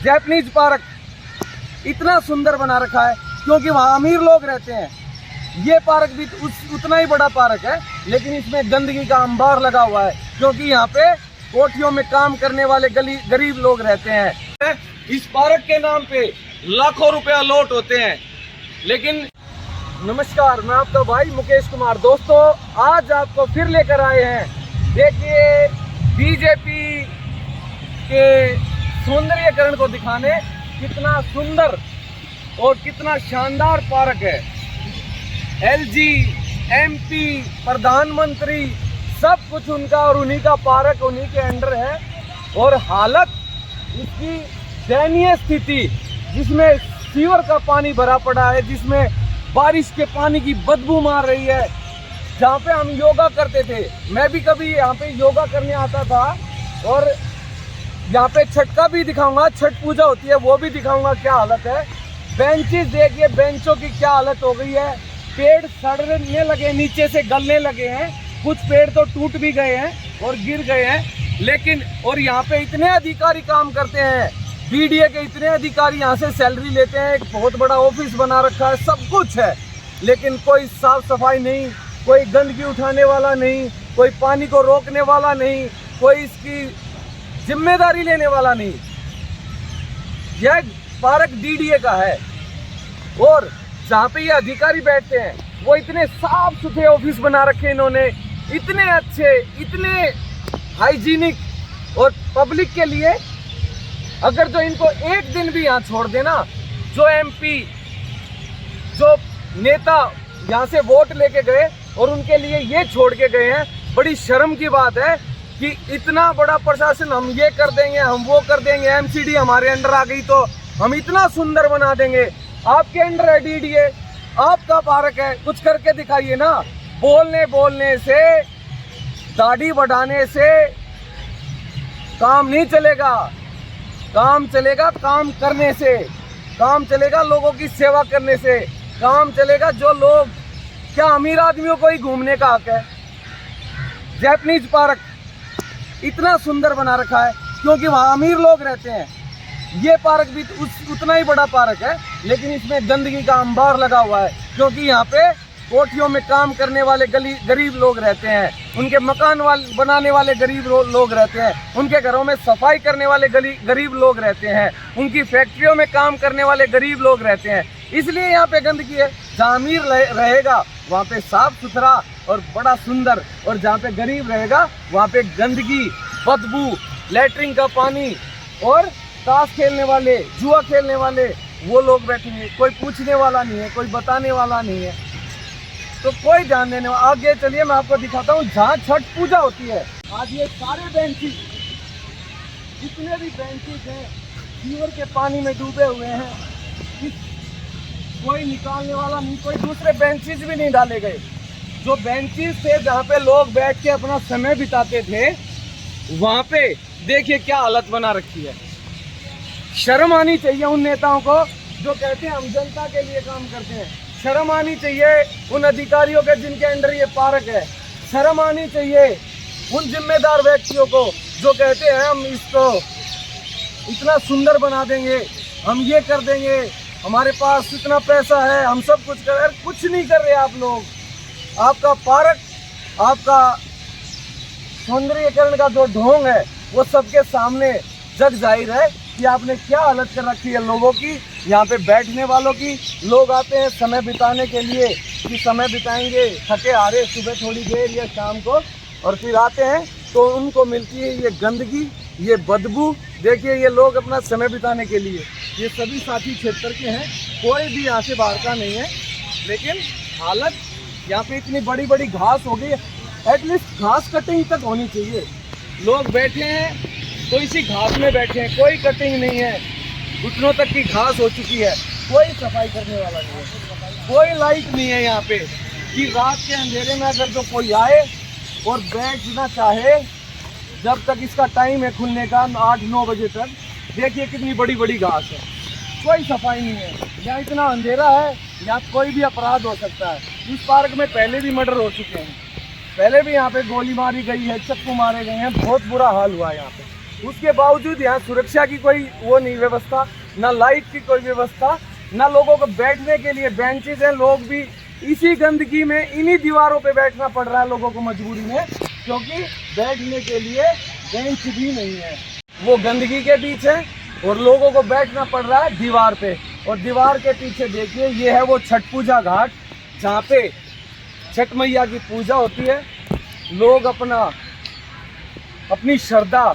Japanese park इतना सुंदर बना रखा है क्योंकि वहाँ अमीर लोग रहते हैं। ये पार्क भी उतना ही बड़ा पार्क है, लेकिन इसमें गंदगी का अंबार लगा हुआ है क्योंकि यहाँ पे कोठियों में काम करने वाले गरीब लोग रहते हैं। इस पार्क के नाम पे लाखों रुपया लॉट होते हैं। लेकिन नमस्कार, मैं आपका भाई मुकेश कुमार। दोस्तों, आज आपको फिर लेकर आए हैं, देखिए बीजेपी के सौंदर्यीकरण को दिखाने। कितना सुंदर और कितना शानदार पार्क है। एलजी, एमपी, प्रधानमंत्री सब कुछ उनका और उन्हीं का पार्क, उन्हीं के अंडर है। और हालत इसकी दयनीय स्थिति, जिसमें सीवर का पानी भरा पड़ा है, जिसमें बारिश के पानी की बदबू मार रही है। जहाँ पे हम योगा करते थे, मैं भी कभी यहाँ पे योगा करने आता था। और यहाँ पे छठ का भी दिखाऊंगा, छठ पूजा होती है वो भी दिखाऊंगा क्या हालत है। बेंचेस देखिए, बेंचों की क्या हालत हो गई है। पेड़ सड़ने लगे, नीचे से गलने लगे हैं। कुछ पेड़ तो टूट भी गए हैं और गिर गए हैं। लेकिन और यहाँ पे इतने अधिकारी काम करते हैं, बीडीए के इतने अधिकारी यहाँ से सैलरी लेते हैं। एक बहुत बड़ा ऑफिस बना रखा है, सब कुछ है, लेकिन कोई साफ सफाई नहीं, कोई गंदगी उठाने वाला नहीं, कोई पानी को रोकने वाला नहीं, कोई इसकी जिम्मेदारी लेने वाला नहीं। यह पार्क डीडीए का है और जहाँ पे ये अधिकारी बैठते हैं वो इतने साफ सुथरे ऑफिस बना रखे इन्होंने, इतने अच्छे, इतने हाइजीनिक। और पब्लिक के लिए अगर जो इनको एक दिन भी यहाँ छोड़ देना, जो एमपी, जो नेता यहाँ से वोट लेके गए और उनके लिए ये छोड़ के गए हैं, बड़ी शर्म की बात है कि इतना बड़ा प्रशासन हम ये कर देंगे, हम वो कर देंगे, एमसीडी हमारे अंडर आ गई तो हम इतना सुंदर बना देंगे। आपके अंडर है डीडीए, आपका पार्क है, कुछ करके दिखाइए ना। बोलने से, दाढ़ी बढ़ाने से काम नहीं चलेगा। काम चलेगा काम करने से, काम चलेगा लोगों की सेवा करने से, काम चलेगा जो लोग, क्या अमीर आदमियों को ही घूमने का हक है। जैपनीज पार्क इतना सुंदर बना रखा है क्योंकि वहाँ अमीर लोग रहते हैं। ये पार्क भी उतना ही बड़ा पार्क है, लेकिन इसमें गंदगी का अंबार लगा हुआ है क्योंकि यहाँ पे कोठियों में काम करने वाले गरीब लोग रहते हैं, उनके मकान बनाने वाले गरीब लोग रहते हैं, उनके घरों में सफाई करने वाले गरीब लोग रहते हैं, उनकी फैक्ट्रियों में काम करने वाले गरीब लोग रहते हैं। इसलिए यहाँ पे गंदगी है। जहाँ अमीर रहेगा वहाँ पे साफ सुथरा और बड़ा सुंदर, और जहाँ पे गरीब रहेगा वहाँ पे गंदगी, बदबू, लैट्रिन का पानी और ताश खेलने वाले, जुआ खेलने वाले वो लोग बैठेंगे। कोई पूछने वाला नहीं है, कोई बताने वाला नहीं है, तो कोई ध्यान देने वाला। आगे चलिए मैं आपको दिखाता हूँ जहाँ छठ पूजा होती है। आज ये सारे बेंचेस, जितने भी बेंचेस हैं, सीवर के पानी में डूबे हुए हैं। कोई निकालने वाला नहीं, कोई दूसरे बेंचेस भी नहीं डाले गए। जो बेंचेस थे जहाँ पे लोग बैठ के अपना समय बिताते थे, वहाँ पे देखिए क्या हालत बना रखी है। शर्म आनी चाहिए उन नेताओं को जो कहते हैं हम जनता के लिए काम करते हैं। शर्म आनी चाहिए उन अधिकारियों के जिनके अंडर ये पार्क है। शर्म आनी चाहिए उन जिम्मेदार व्यक्तियों को जो कहते हैं हम इसको इतना सुंदर बना देंगे, हम ये कर देंगे, हमारे पास इतना पैसा है, हम सब कुछ कर रहे। कुछ नहीं कर रहे आप लोग। आपका पार्क, आपका सौंदर्यीकरण का जो ढोंग है वो सबके सामने जग जाहिर है कि आपने क्या हालत कर रखी है लोगों की, यहाँ पे बैठने वालों की। लोग आते हैं समय बिताने के लिए कि समय बिताएंगे, थके हारे सुबह थोड़ी देर या शाम को, और फिर आते हैं तो उनको मिलती है ये गंदगी, ये बदबू। देखिए ये लोग अपना समय बिताने के लिए, ये सभी साथी क्षेत्र के हैं, कोई भी यहाँ से बाहर का नहीं है। लेकिन हालत यहाँ पे इतनी बड़ी बड़ी घास हो गई है, एटलीस्ट घास कटिंग तक होनी चाहिए। लोग बैठे हैं तो इसी घास में बैठे हैं, कोई कटिंग नहीं है, घुटनों तक की घास हो चुकी है, कोई सफाई करने वाला नहीं है, कोई लाइट नहीं है यहाँ पे कि रात के अंधेरे में अगर जो कोई आए और बैठना चाहे, जब तक इसका टाइम है खुलने का 8-9 बजे तक, देखिए कितनी बड़ी बड़ी घास है, कोई सफाई नहीं है। यहाँ इतना अंधेरा है, यहाँ कोई भी अपराध हो सकता है। इस पार्क में पहले भी मर्डर हो चुके हैं, पहले भी यहाँ पे गोली मारी गई है, चक्कू मारे गए हैं, बहुत बुरा हाल हुआ है यहाँ पे। उसके बावजूद यहाँ सुरक्षा की कोई वो नहीं व्यवस्था, ना लाइट की कोई व्यवस्था, ना लोगों को बैठने के लिए बेंचेस हैं। लोग भी इसी गंदगी में इन्हीं दीवारों पे बैठना पड़ रहा है लोगों को मजबूरी में, क्योंकि बैठने के लिए बेंच भी नहीं है। वो गंदगी के बीच है और लोगों को बैठना पड़ रहा है दीवार पे। और दीवार के पीछे देखिए, ये है वो छठ पूजा घाट, जहाँ पे छठ मैया की पूजा होती है। लोग अपनी श्रद्धा,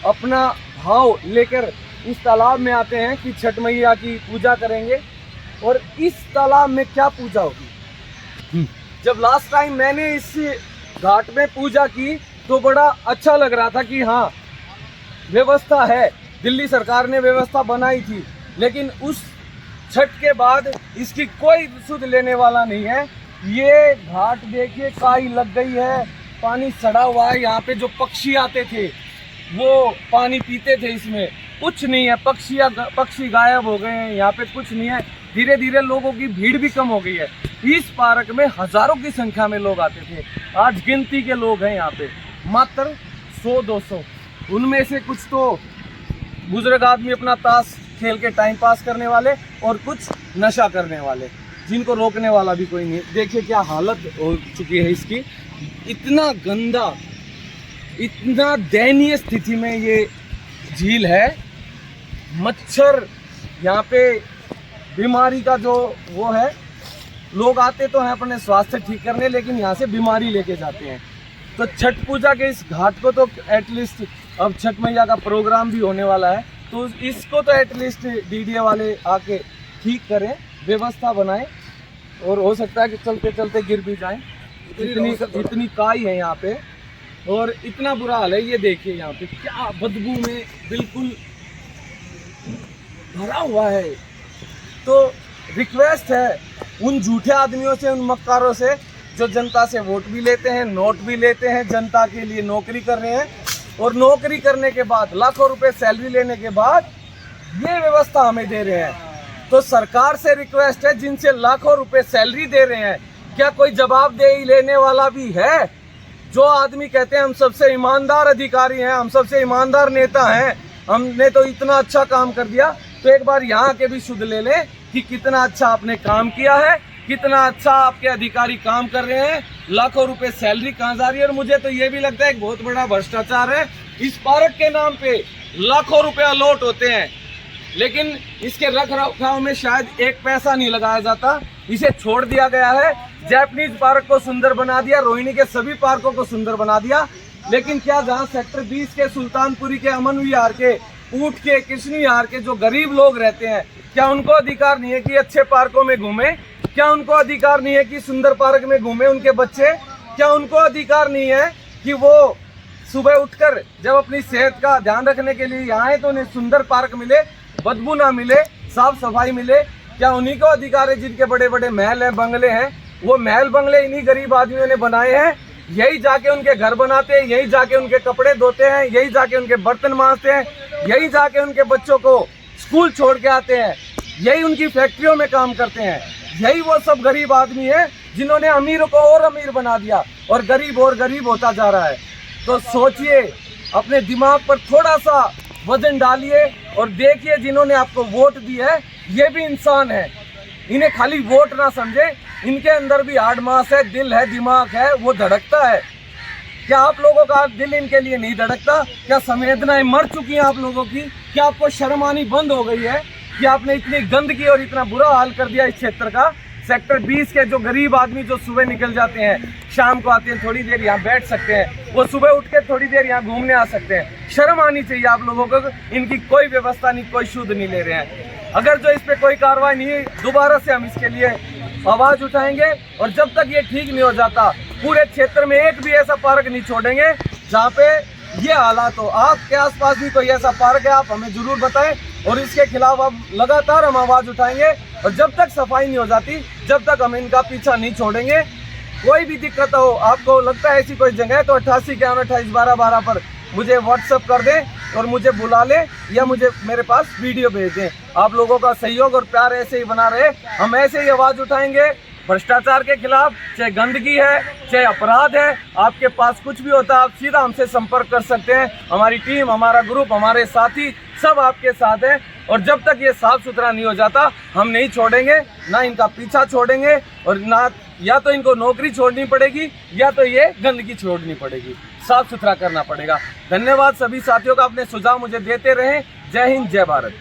अपना भाव लेकर इस तालाब में आते हैं कि छठ मैया की पूजा करेंगे। और इस तालाब में क्या पूजा होगी? जब लास्ट टाइम मैंने इस घाट में पूजा की तो बड़ा अच्छा लग रहा था कि हाँ, व्यवस्था है, दिल्ली सरकार ने व्यवस्था बनाई थी। लेकिन उस छठ के बाद इसकी कोई सुध लेने वाला नहीं है। ये घाट देखिए, काई लग गई है, पानी सड़ा हुआ है। यहाँ पे जो पक्षी आते थे वो पानी पीते थे, इसमें कुछ नहीं है। पक्षी गायब हो गए हैं, यहाँ पे कुछ नहीं है। धीरे धीरे लोगों की भीड़ भी कम हो गई है। इस पार्क में हजारों की संख्या में लोग आते थे, आज गिनती के लोग हैं यहाँ पे मात्र 100-200। उनमें से कुछ तो बुजुर्ग आदमी अपना ताश खेल के टाइम पास करने वाले और कुछ नशा करने वाले, जिनको रोकने वाला भी कोई नहीं। देखिए क्या हालत हो चुकी है इसकी, इतना गंदा, इतना दयनीय स्थिति में ये झील है। मच्छर, यहाँ पे बीमारी का जो वो है, लोग आते तो हैं अपने स्वास्थ्य ठीक करने, लेकिन यहाँ से बीमारी लेके जाते हैं। तो छठ पूजा के इस घाट को तो एटलीस्ट, अब छठ मैया का प्रोग्राम भी होने वाला है, तो इसको तो एटलीस्ट डीडीए वाले आके ठीक करें, व्यवस्था बनाएं। और हो सकता है कि चलते चलते गिर भी जाएं, इतनी काई है यहाँ पे और इतना बुरा हाल है। ये देखिए यहाँ पे क्या बदबू में बिल्कुल भरा हुआ है। तो रिक्वेस्ट है उन झूठे आदमियों से, उन मक्कारों से जो जनता से वोट भी लेते हैं, नोट भी लेते हैं, जनता के लिए नौकरी कर रहे हैं, और नौकरी करने के बाद लाखों रुपए सैलरी लेने के बाद ये व्यवस्था हमें दे रहे हैं। तो सरकार से रिक्वेस्ट है, जिनसे लाखों रुपए सैलरी दे रहे हैं, क्या कोई जवाबदेही लेने वाला भी है? जो आदमी कहते हैं हम सबसे ईमानदार अधिकारी हैं, हम सबसे ईमानदार नेता हैं, हमने तो इतना अच्छा काम कर दिया, तो एक बार यहाँ के भी शुद्ध ले लें कि कितना अच्छा आपने काम किया है, कितना अच्छा आपके अधिकारी काम कर रहे हैं, लाखों रुपए सैलरी कहाँ जा रही है। और मुझे तो ये भी लगता है एक बहुत बड़ा भ्रष्टाचार है। इस पार्क के नाम पे लाखों रुपए अलॉट होते हैं, लेकिन इसके रख रखाव में शायद एक पैसा नहीं लगाया जाता, इसे छोड़ दिया गया है। जैपनीज पार्क को सुंदर बना दिया, रोहिणी के सभी पार्कों को सुंदर बना दिया, लेकिन क्या जहाँ सेक्टर 20 के, सुल्तानपुरी के, अमन विहार के, ऊट के, कृष्ण विहार के जो गरीब लोग रहते हैं, क्या उनको अधिकार नहीं है कि अच्छे पार्कों में घूमे? क्या उनको अधिकार नहीं है कि सुंदर पार्क में घूमे उनके बच्चे? क्या उनको अधिकार नहीं है कि वो सुबह उठकर जब अपनी सेहत का ध्यान रखने के लिए यहाँ आए तो उन्हें सुंदर पार्क मिले, बदबू ना मिले, साफ सफाई मिले? क्या उन्हीं को अधिकार है जिनके बड़े बड़े महल हैं, बंगले हैं? वो महल बंगले इन्हीं गरीब आदमियों ने बनाए हैं, यही जाके उनके घर बनाते हैं, यही जाके उनके कपड़े धोते हैं, यही जाके उनके बर्तन मांजते हैं, यही जाके उनके बच्चों को स्कूल छोड़ के आते हैं, यही उनकी फैक्ट्रियों में काम करते हैं। यही वो सब गरीब आदमी है जिन्होंने अमीरों को और अमीर बना दिया और गरीब होता जा रहा है। तो सोचिए, अपने दिमाग पर थोड़ा सा वजन डालिए और देखिए, जिन्होंने आपको वोट दी है ये भी इंसान है। इन्हें खाली वोट ना समझे, इनके अंदर भी हार्ड मास है, दिल है, दिमाग है, वो धड़कता है। क्या आप लोगों का दिल इनके लिए नहीं धड़कता? क्या संवेदनाएं मर चुकी हैं आप लोगों की? क्या आपको शर्म आनी बंद हो गई है कि आपने इतनी गंदगी और इतना बुरा हाल कर दिया इस क्षेत्र का? सेक्टर 20 के जो गरीब आदमी जो सुबह निकल जाते हैं, शाम को आते हैं, थोड़ी देर यहाँ बैठ सकते हैं, वो सुबह उठ के थोड़ी देर यहाँ घूमने आ सकते हैं। शर्म आनी चाहिए आप लोगों को। इनकी कोई व्यवस्था नहीं, कोई शुद्ध नहीं ले रहे हैं। अगर जो इस पे कोई कार्रवाई नहीं, दोबारा से हम इसके लिए आवाज उठाएंगे, और जब तक ये ठीक नहीं हो जाता, पूरे क्षेत्र में एक भी ऐसा पार्क नहीं छोड़ेंगे जहाँ पे ये हालात हो। आपके आसपास भी कोई ऐसा पार्क है, आप हमें जरूर बताएं, और इसके खिलाफ अब लगातार हम आवाज उठाएंगे। और जब तक सफाई नहीं हो जाती, जब तक हम इनका पीछा नहीं छोड़ेंगे। कोई भी दिक्कत हो, आपको लगता है ऐसी कोई जगह है, तो 8851281212 पर मुझे व्हाट्सएप कर दें और मुझे बुला लें, या मुझे मेरे पास वीडियो भेज दें। आप लोगों का सहयोग और प्यार ऐसे ही बना रहे, हम ऐसे ही आवाज़ उठाएंगे, भ्रष्टाचार के खिलाफ, चाहे गंदगी है, चाहे अपराध है, आपके पास कुछ भी होता है आप सीधा हमसे संपर्क कर सकते हैं। हमारी टीम, हमारा ग्रुप, हमारे साथी सब आपके साथ हैं। और जब तक ये साफ सुथरा नहीं हो जाता हम नहीं छोड़ेंगे, ना इनका पीछा छोड़ेंगे, और ना या तो इनको नौकरी छोड़नी पड़ेगी या तो ये गंदगी छोड़नी पड़ेगी। साफ सुथरा करना पड़ेगा। धन्यवाद सभी साथियों का, अपने सुझाव मुझे देते रहें। जय हिंद, जय भारत।